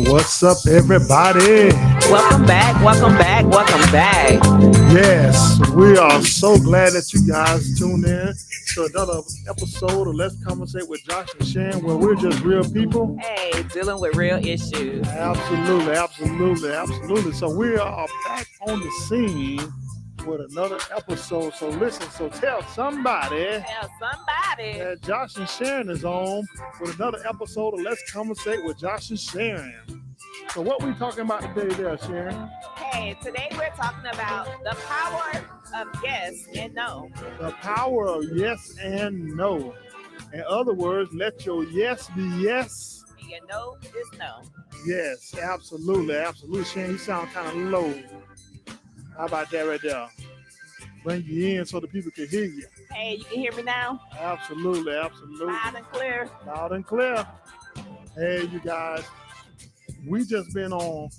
What's up, everybody? Welcome back, welcome back, welcome back. Yes, we are so glad that you guys tuned in to another episode of Let's Conversate with Josh and Sharon, where we're just real people. Hey, dealing with real issues. Absolutely. So we are back on the scene with another episode. So listen, so tell somebody Tell somebody. that Josh and Sharon is on with another episode of Let's Conversate with Josh and Sharon. So what we talking about today there, Sharon? Hey, today we're talking about the power of yes and no. The power of yes and no. In other words, let your yes be yes. And your no is no. Yes, absolutely. Sharon, you sound kind of low. How about that right there? Bring you in so the people can hear you. Hey, you can hear me now? Absolutely. Loud and clear. Loud and clear. Hey, you guys. We just been on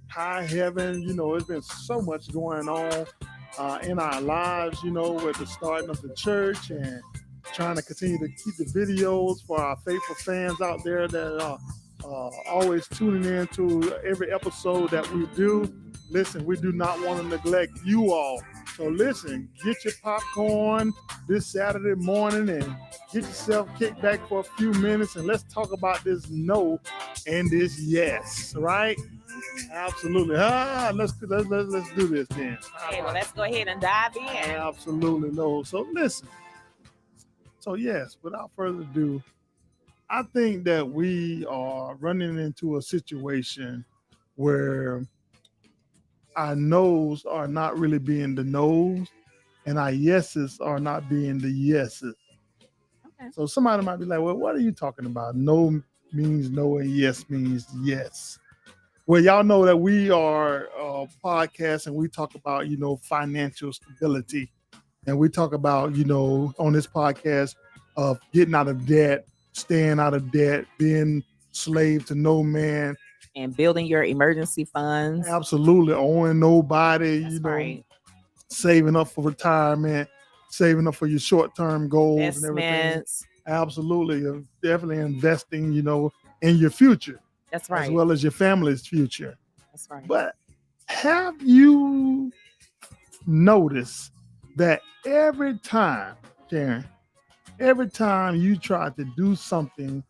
high heaven. You know, it's been so much going on in our lives, you know, with the starting of the church and trying to continue to keep the videos for our faithful fans out there that are always tuning in to every episode that we do. Listen, we do not want to neglect you all. So listen, get your popcorn this Saturday morning and get yourself kicked back for a few minutes and let's talk about this no and this yes, right? Absolutely. Let's do this then. Okay, well, let's go ahead and dive in. Absolutely no. So listen. So yes, without further ado, I think that we are running into a situation where our no's are not really being the no's and our yeses are not being the yeses. Okay. So somebody might be like, well, what are you talking about? No means no and yes means yes. Well, y'all know that we are a podcast and we talk about, you know, financial stability. And we talk about, you know, on this podcast of getting out of debt, staying out of debt, being slave to no man. And building your emergency funds. Absolutely. Owing nobody, That's you know, right. saving up for retirement, saving up for your short-term goals and everything. Investments. Absolutely. You're definitely investing, you know, in your future. That's right. As well as your family's future. That's right. But have you noticed that every time, Sharon, every time you try to do something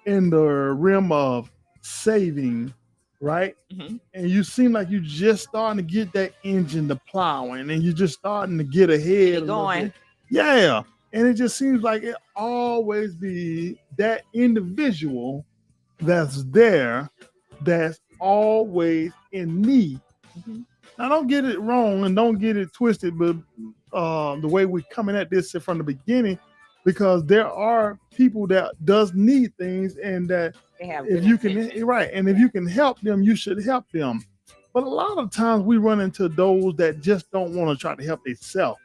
in the realm of saving, right? Mm-hmm. And you seem like you're just starting to get that engine to plowing and you're just starting to get ahead. Going. Yeah. And it just seems like it always be that individual that's there that's always in need. Mm-hmm. Now, don't get it wrong and don't get it twisted, but the way we're coming at this from the beginning, because there are people that does need things and that They have if you can, right, and if you can help them, you should help them. But a lot of times we run into those that just don't want to try to help themselves,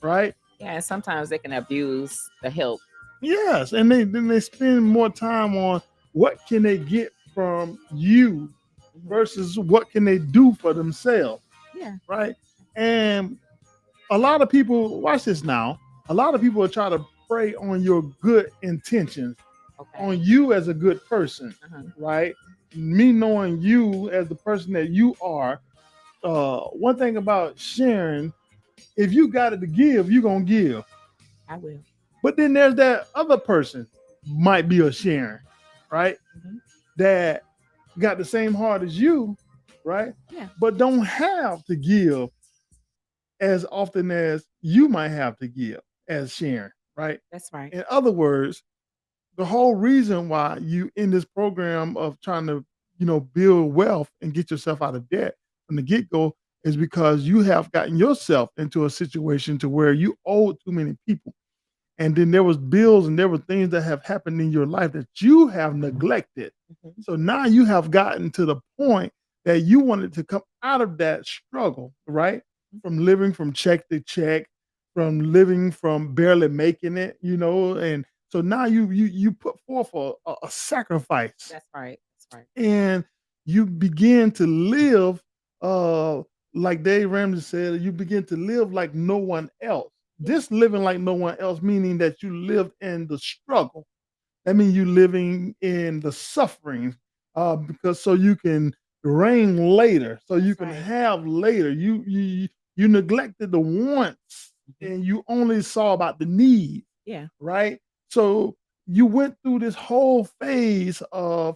right? Yeah, and sometimes they can abuse the help. Yes, and they spend more time on what can they get from you versus what can they do for themselves. Yeah. Right. And a lot of people, watch this now, a lot of people will try to prey on your good intentions, on you as a good person, right? Me knowing you as the person that you are. One thing about Sharon, if you got it to give, you're going to give. I will. But then there's that other person, might be a Sharon, right? Mm-hmm. That got the same heart as you, right? Yeah. But don't have to give as often as you might have to give as Sharon, right? That's right. In other words, the whole reason why you in this program of trying to, you know, build wealth and get yourself out of debt from the get-go is because you have gotten yourself into a situation to where you owe too many people. And then there was bills and there were things that have happened in your life that you have neglected. Mm-hmm. So now you have gotten to the point that you wanted to come out of that struggle, right? From living from check to check, from living from barely making it, you know, and so now you put forth a sacrifice. That's right. That's right. And you begin to live, like Dave Ramsey said, you begin to live like no one else. This living like no one else, meaning that you lived in the struggle. That means you living in the suffering. because so you can reign later, so you That's can right. have later. You neglected the wants Mhm. and you only saw about the need, Yeah. right? So you went through this whole phase of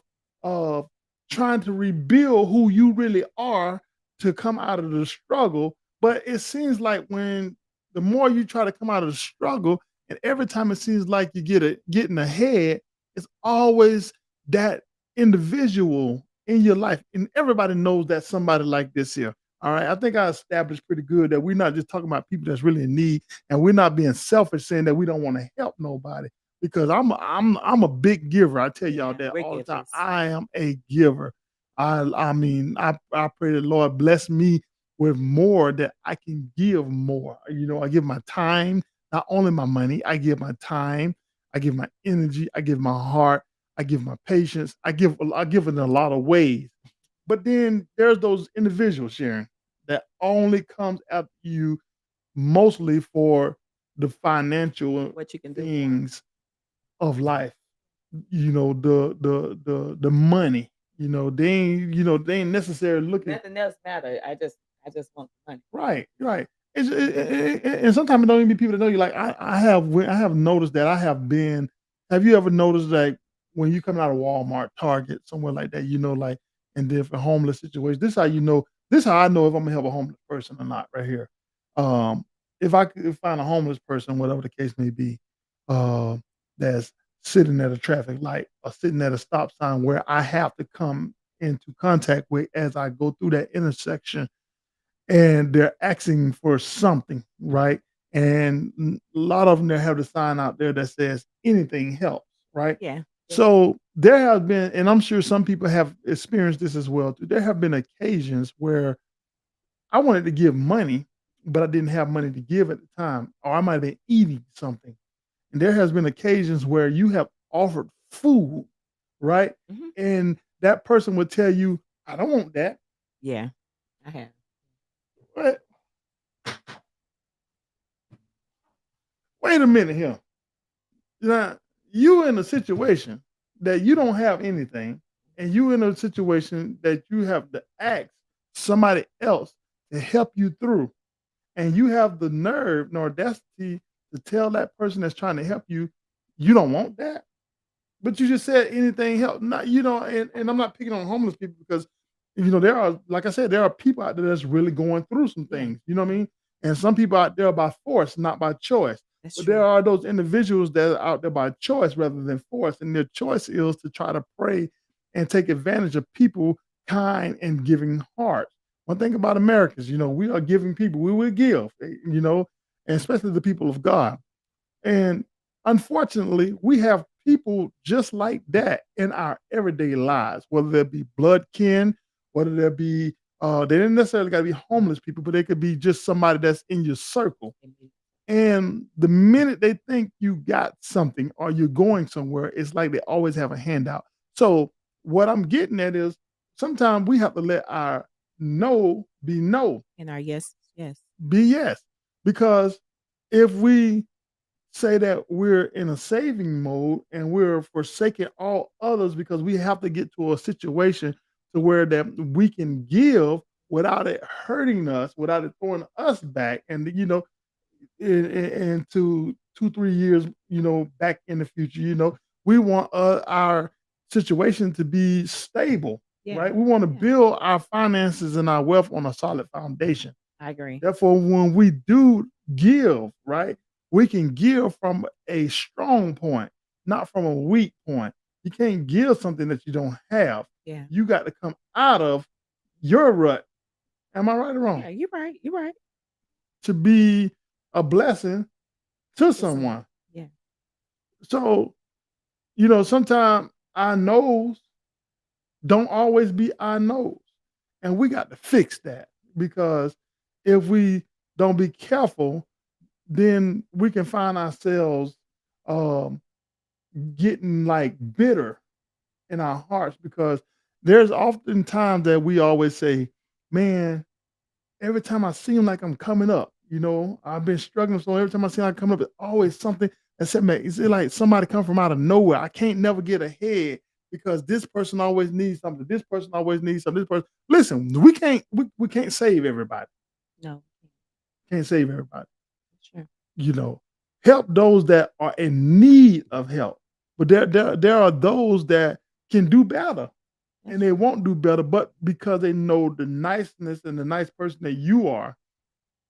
trying to rebuild who you really are to come out of the struggle. But it seems like when the more you try to come out of the struggle, and every time it seems like you getting ahead, it's always that individual in your life. And everybody knows that somebody like this here. All right. I think I established pretty good that we're not just talking about people that's really in need, and we're not being selfish saying that we don't want to help nobody. Because I'm a big giver. I tell y'all Yeah. that We're all the time. givers. I am a giver. I mean, I pray the Lord bless me with more that I can give more. You know, I give my time, not only my money, I give my time, I give my energy, I give my heart, I give my patience, I give it in a lot of ways. But then there's those individuals, Sharon, that only comes after you mostly for the financial What you can do for them. things of life. You know, the money. They ain't necessarily looking. Nothing else matter. I just want the money. Right, right. And sometimes it don't even be people that know you. Like I have noticed that I have been. Have you ever noticed that when you coming out of Walmart, Target, somewhere like that, like in different homeless situations, this how you know. This how I know if I'm gonna help a homeless person or not. Right here, um, if I could find a homeless person, whatever the case may be, uh, that's sitting at a traffic light or sitting at a stop sign where I have to come into contact with as I go through that intersection, and they're asking for something, right? And a lot of them, they have the sign out there that says anything helps, right? Yeah. Yeah. So there have been, and I'm sure some people have experienced this as well too. There have been occasions where I wanted to give money, but I didn't have money to give at the time, or I might have been eating something. And there has been occasions where you have offered food, right? Hmm. And that person would tell you, "I don't want that." Yeah. I have. Wait, wait a minute here. Now, you in a situation that you don't have anything, and you in a situation that you have to ask somebody else to help you through, and you have the nerve and audacity to tell that person that's trying to help you, you don't want that. But you just said anything help. Not, and I'm not picking on homeless people because there are, like I said, there are people out there that's really going through some Yeah. things. You know what I mean? And some people out there by force, not by choice. That's But there true. are those individuals that are out there by choice rather than force, and their choice is to try to pray and take advantage of people kind and giving hearts. One thing about Americans, we are giving people. We will give, and especially the people of God. And unfortunately, we have people just like that in our everyday lives, whether they be blood kin, whether they be, they didn't necessarily got to be homeless people, but they could be just somebody that's in your circle. And the minute they think you got something or you're going somewhere, it's like they always have a handout. So what I'm getting at is sometimes we have to let our no be no, And our yes, yes. be yes. Because if we say that we're in a saving mode and we're forsaking all others because we have to get to a situation to where that we can give without it hurting us, without it throwing us back, and into 2-3 years, back in the future, we want our situation to be stable, Yeah. right? We want to Yeah. build our finances and our wealth on a solid foundation. I agree. Therefore, when we do give, right, we can give from a strong point, not from a weak point. You can't give something that you don't have. Yeah. You got to come out of your rut. Am I right or wrong? Yeah. You're right. You're right. To be a blessing to To someone. someone. Yeah. So, sometimes our no's don't always be our no's. And we got to fix that because if we don't be careful, then we can find ourselves um, getting like bitter in our hearts because there's often times that we always say, man, every time I seem like I'm coming up, I've been struggling. So every time I seem like I'm coming up, it's always something that said, man, it's like somebody come from out of nowhere. I can't never get ahead. because this person always needs something. This person always needs something. This person, listen, we can't save everybody. No. Can't save everybody. Sure. You know, help those that are in need of help. But there are those that can do better, and they won't do better, but because they know the niceness and the nice person that you are,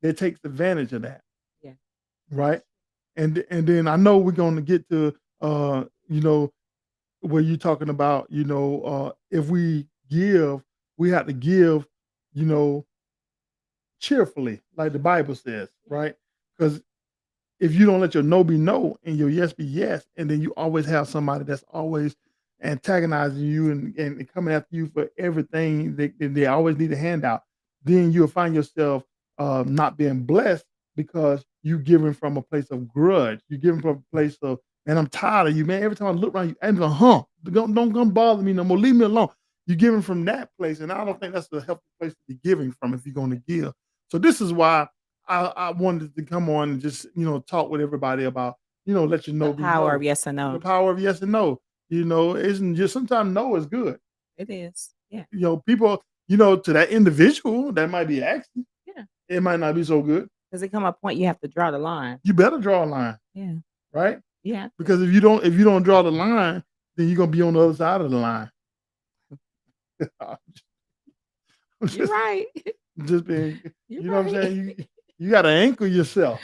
they takes advantage of that. Yeah. Right. And then I know we're going to get to where you're talking about, if we give, we have to give, cheerfully, like the Bible says, right? Because if you don't let your no be no and your yes be yes, and then you always have somebody that's always antagonizing you and coming after you for everything, they always need a handout, then you'll find yourself not being blessed because you giving from a place of grudge. You're giving from a place of, man, I'm tired of you, man. Every time I look around you, I'm like, don't come bother me no more. Leave me alone. You're giving from that place, and I don't think that's a healthy place to be giving from if you're going to give. So this is why I wanted to come on and just, talk with everybody about, let you know The power no. of yes and no. The power of yes and no. Isn't just sometimes no is good. It is. Yeah. People, to that individual that might be asking. Yeah. It might not be so good. Does it come a point you have to draw the line? You better draw a line. Yeah. Right? Yeah. Because if you don't draw the line, then you're gonna be on the other side of the line. You're right. Just being, you know what I'm saying? You got to anchor yourself.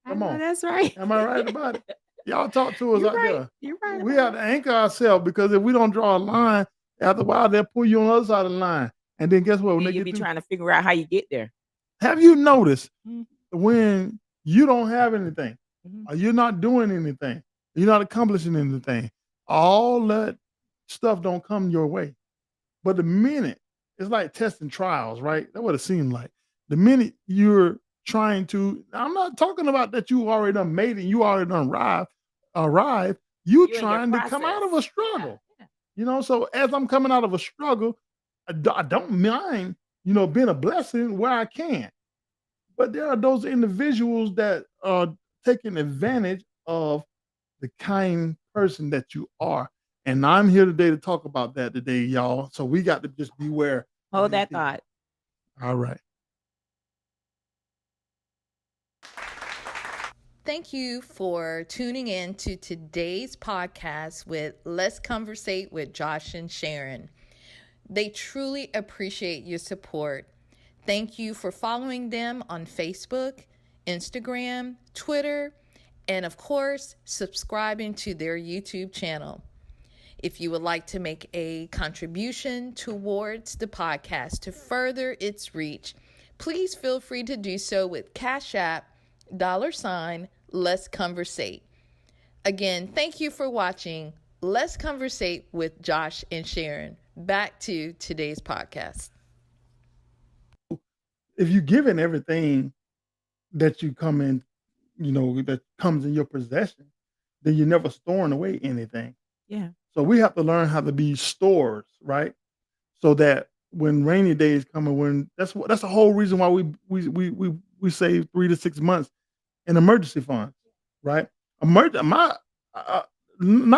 Come on. That's right. Am I right about it? Y'all talk to us out there. You're right. We have to anchor ourselves, because if we don't draw a line, after a while they'll pull you on the other side of the line. And then guess what? When And they you get be trying to figure out how you get there. Have you noticed Mhm. when you don't have anything, Mhm. or you're not doing anything, you're not accomplishing anything, all that stuff don't come your way. But the minute, it's like testing trials, right? That's what it seems like. The minute you're trying to, I'm not talking about that you already done made it, you already done arrived. You You're in your trying to come out of a process. struggle. Yeah. So as I'm coming out of a struggle, I don't mind, being a blessing where I can. But there are those individuals that are taking advantage of the kind person that you are. And I'm here today to talk about that today, y'all. So we got to just beware. Hold that thought. All right. Thank you for tuning in to today's podcast with Let's Conversate with Josh and Sharon. They truly appreciate your support. Thank you for following them on Facebook, Instagram, Twitter, and of course, subscribing to their YouTube channel. If you would like to make a contribution towards the podcast to further its reach, please feel free to do so with Cashapp, $ Let's Conversate. Again, thank you for watching Let's Conversate with Josh and Sharon. Back to today's podcast. If you give in everything that you come in, that comes in your possession, then you're never storing away anything. Yeah. So we have to learn how to be stores, right? So that when rainy days come, and when that's the whole reason why we save 3 to 6 months in emergency funds, right? Not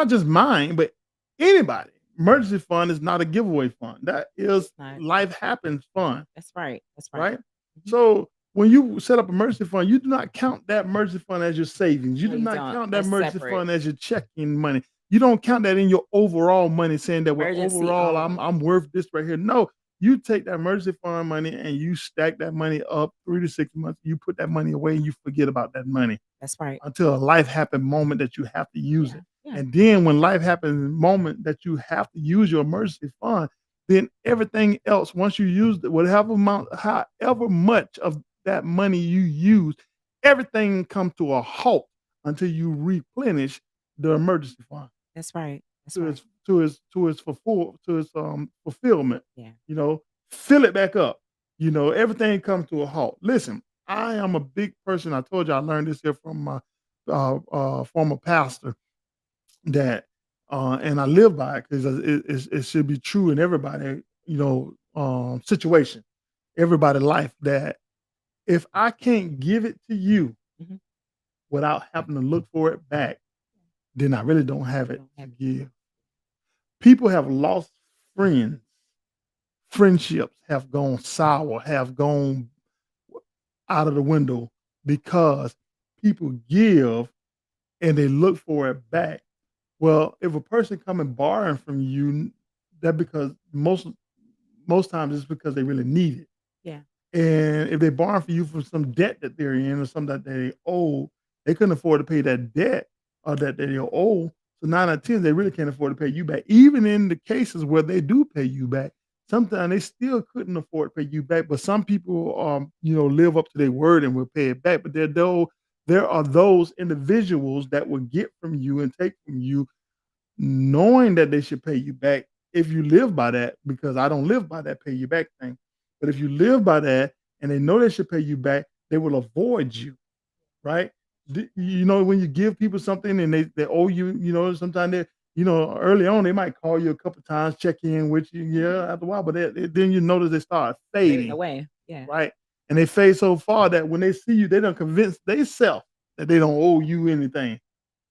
just mine, but anybody. Emergency fund is not a giveaway fund. That is life happens fund. That's right. Right? So when you set up emergency fund, you do not count that emergency fund as your savings. You do not count that emergency fund as your checking money. You don't count that in your overall money, saying that overall I'm worth this right here. No, you take that emergency fund money and you stack that money up 3 to 6 months. You put that money away and you forget about that money. That's right. Until a life happen moment that you have to use it. Yeah. And then when life happens moment that you have to use your emergency fund, then everything else, once you use it, however much of that money you use, everything comes to a halt until you replenish the emergency fund. That's right. To its fulfillment. Yeah. Fill it back up. Everything comes to a halt. Listen, I am a big person. I told you I learned this here from my former pastor, that and I live by it because it should be true in everybody, situation, everybody life, that if I can't give it to you without having to look for it back, then I really don't have it to give. People have lost friends. Friendships have gone sour, have gone out of the window because people give and they look for it back. Well, if a person come and borrowing from you, that because most times it's because they really need it. Yeah. And if they borrow from you for some debt that they're in or something that they owe, they couldn't afford to pay that debt or that they owe. So 9 out of 10, they really can't afford to pay you back. Even in the cases where they do pay you back, sometimes they still couldn't afford to pay you back. But some people, live up to their word and will pay it back. But there are those individuals that will get from you and take from you, knowing that they should pay you back if you live by that. Because I don't live by that pay you back thing. But if you live by that and they know they should pay you back, they will avoid you, right? When you give people something and they owe you, sometimes early on they might call you a couple times, check in with you, yeah, after a while, but then you notice they start fading away. Yeah. right? And they fade so far that when they see you, they don't convince themselves that they don't owe you anything,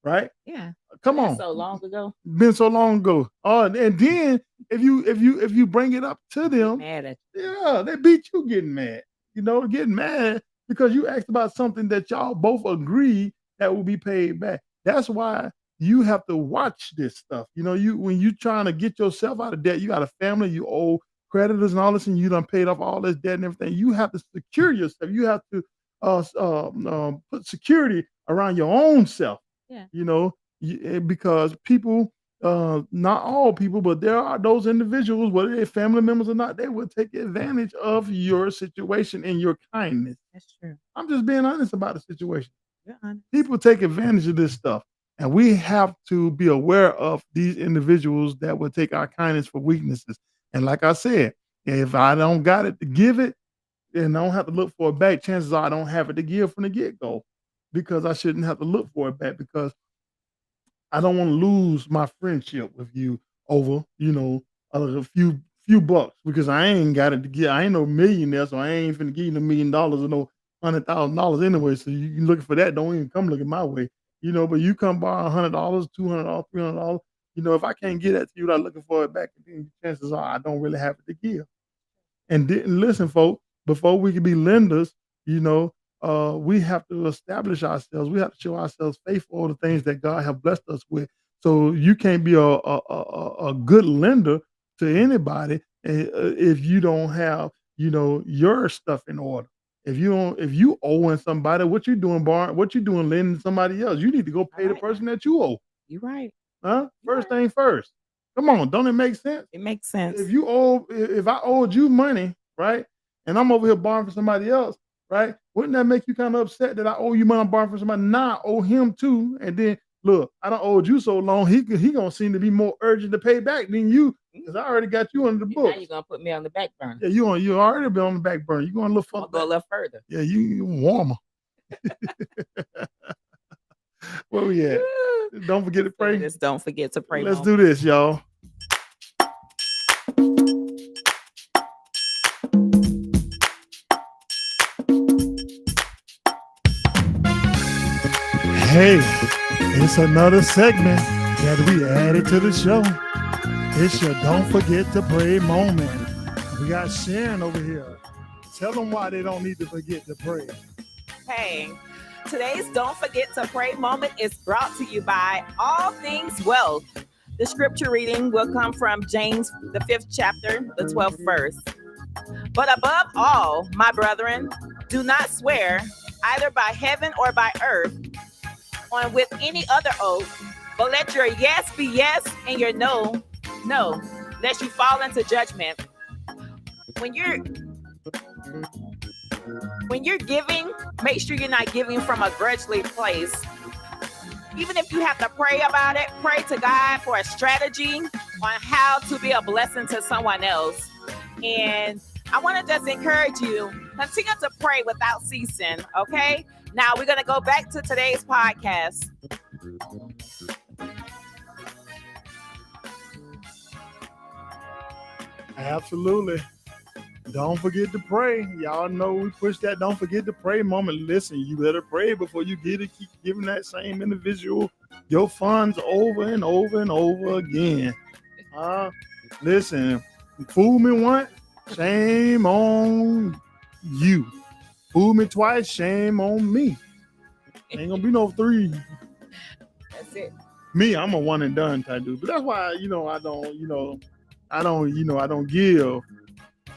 right? Yeah. Come on, So long ago. been so long ago. Oh, and then if you bring it up to them, Mad at yeah, they beat you getting mad. Getting mad because you asked about something that y'all both agree that will be paid back. That's why you have to watch this stuff. When you trying to get yourself out of debt, you got a family, you owe creditors and all this, and you done paid off all this debt and everything. You have to secure yourself. You have to put security around your own self. Yeah. Because people, not all people, but there are those individuals, whether they're family members or not, they will take advantage of your situation and your kindness. That's true. I'm just being honest about the situation. You're honest. People take advantage of this stuff, and we have to be aware of these individuals that will take our kindness for weaknesses. And like I said, if I don't got it to give it, and I don't have to look for it back, chances are I don't have it to give from the get-go, because I shouldn't have to look for it back, because I don't want to lose my friendship with you over, a few bucks, because I ain't got it to give. I ain't no millionaire, so I ain't finna give you $1 million or no $100,000 anyway. So you looking for that? Don't even come looking my way, But you come borrow $100, $200, $300. If I can't get that to you without looking for it back, then chances are I don't really have it to give. And listen, folks, before we can be lenders, we have to establish ourselves. We have to show ourselves faithful to the things that God have blessed us with. So you can't be a good lender to anybody if you don't have, your stuff in order. If you owing somebody, what you doing borrowing? What you doing lending somebody else? You need to go pay the person that you owe. You're right. Huh? First thing first. Come on, don't it make sense? It makes sense. If I owed you money, right, and I'm over here borrowing for somebody else, right, wouldn't that make you kind of upset that I owe you money, I'm borrowing for somebody? Now I owe him too, and then look, I don't owed you so long, he gonna seem to be more urgent to pay back than you, because I already got you under the book. Now you're gonna put me on the back burner. Yeah, you already been on the back burner. You going a little further. Go a little further. Yeah, you warmer. Where we at? Don't forget to pray. Just don't forget to pray. Let's do this, y'all. Hey, it's another segment that we added to the show. It's your Don't Forget to Pray moment. We got Sharon over here. Tell them why they don't need to forget to pray. Hey, today's Don't Forget to Pray moment is brought to you by All Things Wealth. The scripture reading will come from James, the 5th chapter, the 12th verse. But above all, my brethren, do not swear either by heaven or by earth, or with any other oath, but let your yes be yes and your no, no, lest you fall into judgment. When you're giving, make sure you're not giving from a grudgingly place. Even if you have to pray about it, pray to God for a strategy on how to be a blessing to someone else. And I want to just encourage you, continue to pray without ceasing, okay? Now we're going to go back to today's podcast. Absolutely. Don't forget to pray. Y'all know we push that don't forget to pray moment. Listen, you better pray before you get it. Keep giving that same individual your funds over and over and over again. Listen, fool me once, shame on you. Fool me twice, shame on me. Ain't gonna be no three. That's it. Me, I'm a one and done type dude. But that's why, I don't give,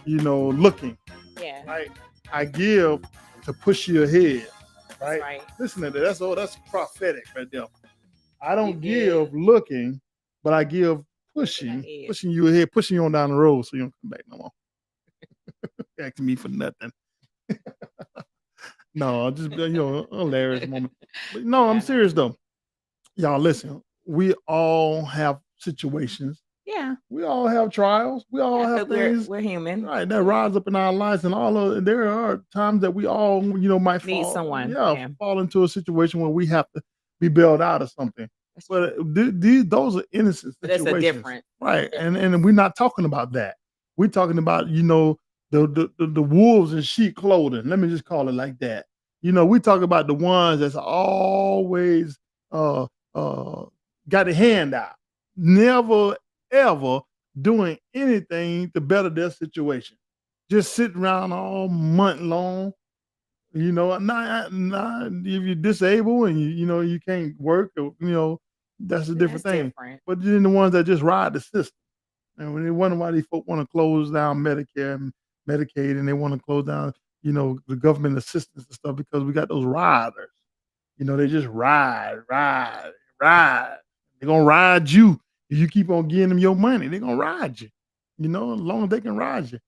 looking. Yeah. Right? I give to push you ahead. Right? Right. Listen to that. That's prophetic right there. I don't You give looking, but I give pushing you ahead, pushing you on down the road so you don't come back no more. Asking me for nothing. No, just hilarious moment. But no, I'm serious though. Y'all listen, we all have situations. Yeah. We all have trials. We all have things. We're human. Right, that rise up in our lives, and there are times that we all, might Need fall, someone. fall into a situation where we have to be bailed out of something. But those are innocent situations. That's a different, right? And we're not talking about that. We're talking about the wolves in sheep clothing. Let me just call it like that. We talk about the ones that's always got a hand out, never ever doing anything to better their situation. Just sitting around all month long. Not if you're disabled and you can't work, or that's a different thing. Different. But then the ones that just ride the system. And when they wonder why these folk want to close down Medicare and Medicaid, and they want to close down, the government assistance and stuff, because we got those riders. They just ride. They're gonna ride you. If you keep on giving them your money, they're gonna ride you. As long as they can ride you.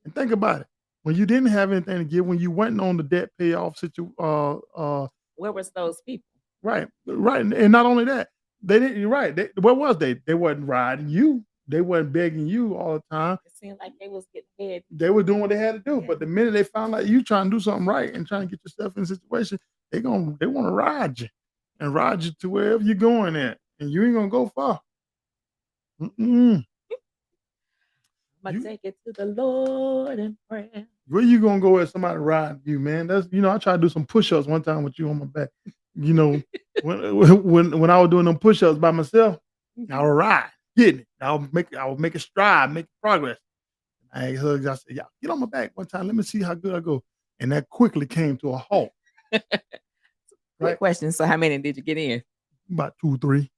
And think about it. When you didn't have anything to give, when you weren't on the debt payoff situation, where was those people? Right. And not only that, they didn't. You're right. Where was they? They wasn't riding you. They wasn't begging you all the time. It seemed like they was getting ahead. They were doing what they had to do. Yeah. But the minute they found out you trying to do something right and trying to get yourself in a situation, they want to ride you and ride you to wherever you're going at, and you ain't gonna go far. I'm gonna take it to the Lord in prayer. Where you gonna go if somebody ride you, man? That's I tried to do some push-ups one time with you on my back. When I was doing them push-ups by myself, I would ride, getting it. I would make a stride, make progress. I hugged. I said, "Yeah, get on my back one time. Let me see how good I go." And that quickly came to a halt. Right? Question. So, how many did you get in? About 2 or 3.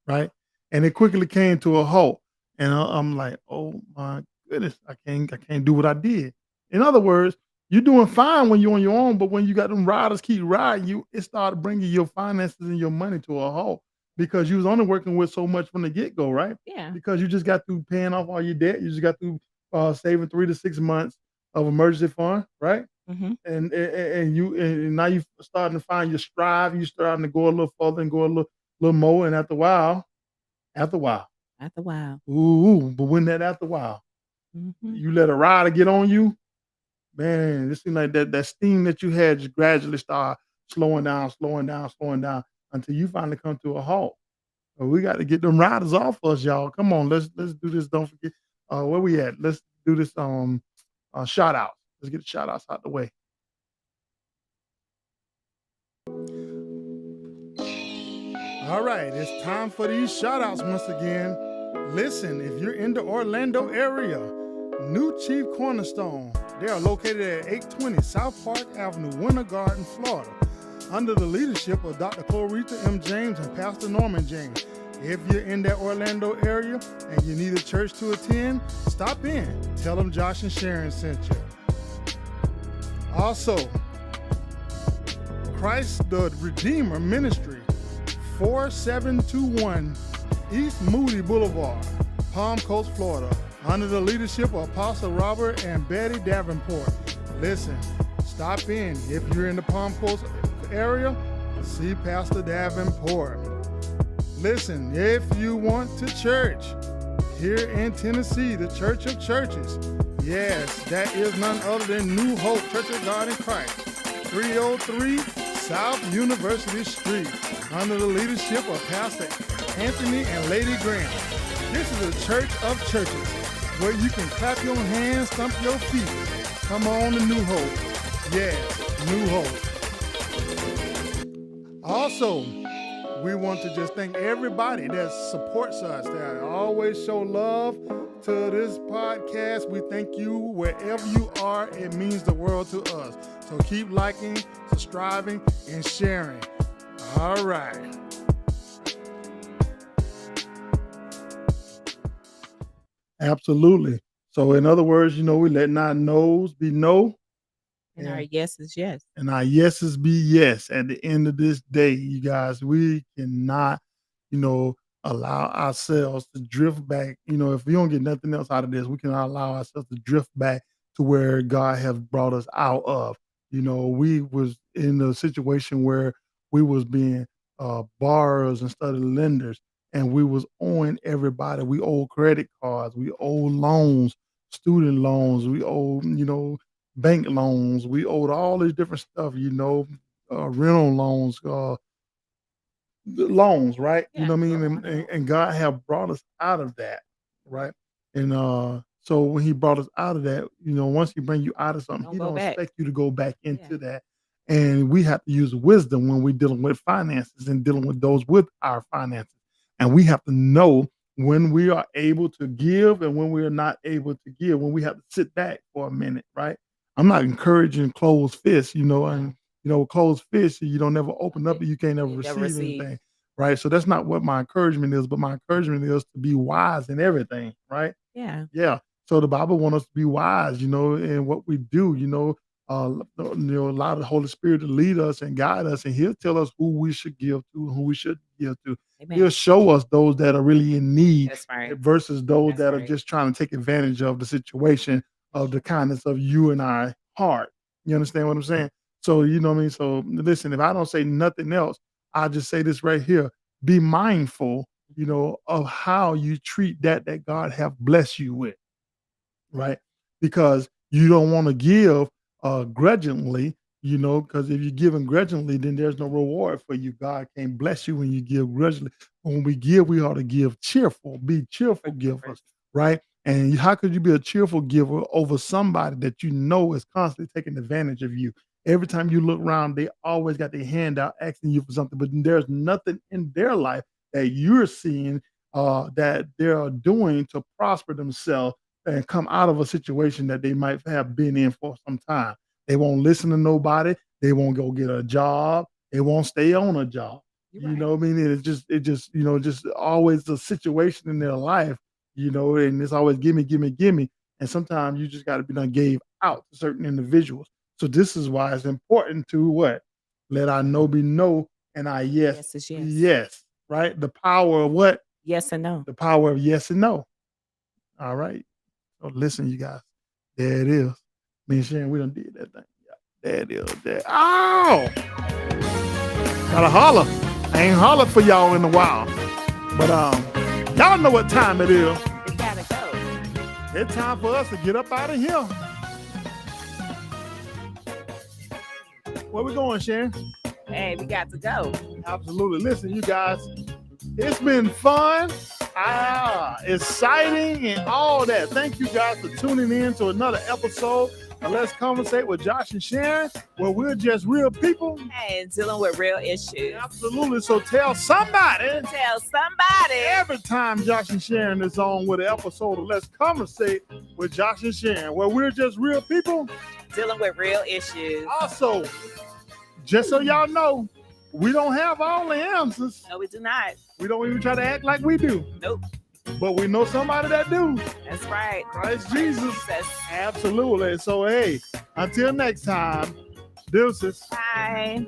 Right, and it quickly came to a halt. And I'm like, oh my goodness, I can't do what I did. In other words, you're doing fine when you're on your own, but when you got them riders keep riding you, it started bringing your finances and your money to a halt, because you was only working with so much from the get-go, right? Yeah. Because you just got through paying off all your debt. You just got through saving 3 to 6 months of emergency fund, right? Mm-hmm. And now you starting to find your stride. You starting to go a little further and go a little more. And after a while. Ooh, but when after a while, you let a rider get on you, man, it seems like that steam that you had just gradually start slowing down until you finally come to a halt. So we got to get them riders off us, y'all. Come on, let's do this. Don't forget where we at. Let's do this shout outs. Let's get the shout outs out the way. All right, it's time for these shout outs once again. Listen, if you're in the Orlando area, New Chief Cornerstone, they are located at 820 South Park Avenue, Winter Garden, Florida, under the leadership of Dr. Clarita M. James and Pastor Norman James. If you're in that Orlando area and you need a church to attend, stop in. Tell them Josh and Sharon sent you. Also, Christ the Redeemer Ministry, 4721 East Moody Boulevard, Palm Coast, Florida, under the leadership of Apostle Robert and Betty Davenport. Listen, stop in. If you're in the Palm Coast area, see Pastor Davenport. Listen, if you want to church here in Tennessee, the Church of Churches, yes, that is none other than New Hope Church of God in Christ, 303 South University Street, under the leadership of Pastor Anthony and Lady Graham. This is a Church of Churches where you can clap your hands, stomp your feet. Come on to New Hope. Yes, New Hope. Also, we want to just thank everybody that supports us, that always show love to this podcast. We thank you wherever you are. It means the world to us. So keep liking, subscribing, and sharing. All right. Absolutely. So in other words, we letting our no's be no. And our yes is yes. And our yeses be yes. At the end of this day, you guys, we cannot, allow ourselves to drift back. If we don't get nothing else out of this, we cannot allow ourselves to drift back to where God has brought us out of. We was in a situation where we was being borrowers instead of lenders, and we was owing everybody. We owed credit cards, we owed loans, student loans, we owed, bank loans, we owed all this different stuff, rental loans, loans, right? Yeah, You know what I mean? And God have brought us out of that, right? And so when he brought us out of that, once he bring you out of something, he don't expect you to go back into that. And we have to use wisdom when we're dealing with finances and dealing with those with our finances. And we have to know when we are able to give and when we are not able to give, when we have to sit back for a minute, right? I'm not encouraging closed fists, and closed fists, you don't never open up, you can't ever receive anything, right? So that's not what my encouragement is, but my encouragement is to be wise in everything, right? Yeah. Yeah. So the Bible wants us to be wise, in what we do, allow the Holy Spirit to lead us and guide us, and he'll tell us who we should give to and who we shouldn't give to. Amen. He'll show us those that are really in need versus those that are just trying to take advantage of the situation of the kindness of you and I heart. You understand what I'm saying? So, you know what I mean? So listen, if I don't say nothing else, I'll just say this right here. Be mindful, of how you treat that God have blessed you with, right? Because you don't want to give grudgingly, because if you're giving grudgingly, then there's no reward for you. God can't bless you when you give grudgingly. When we give, we ought to give cheerful, be cheerful givers, right? And how could you be a cheerful giver over somebody that is constantly taking advantage of you? Every time you look around, they always got their hand out asking you for something, but there's nothing in their life that you're seeing that they're doing to prosper themselves and come out of a situation that they might have been in for some time. They won't listen to nobody. They won't go get a job. They won't stay on a job. You know what I mean? It just just always a situation in their life, and it's always gimme. And sometimes you just got to be done gave out to certain individuals. So this is why it's important to what? Let our no be no and our yes is yes. Yes, right? The power of what? Yes and no. The power of yes and no. All right. So listen, you guys. There it is. Me and Sharon, we done did that thing. Yeah, there it is. There. Oh! Gotta holler. I ain't hollered for y'all in a while. But y'all know what time it is. It gotta go. It's time for us to get up out of here. Where we going, Sharon? Hey, we got to go. Absolutely. Listen, you guys, it's been fun, exciting, and all that. Thank you guys for tuning in to another episode of Let's Conversate with Josh and Sharon, where we're just real people. And dealing with real issues. Absolutely. So tell somebody. Every time Josh and Sharon is on with an episode of Let's Conversate with Josh and Sharon, where we're just real people. Dealing with real issues. Also, just so y'all know, we don't have all the answers. No, we do not. We don't even try to act like we do. Nope. But we know somebody that do. That's right. Christ Jesus. Absolutely. So, hey, until next time, deuces. Bye.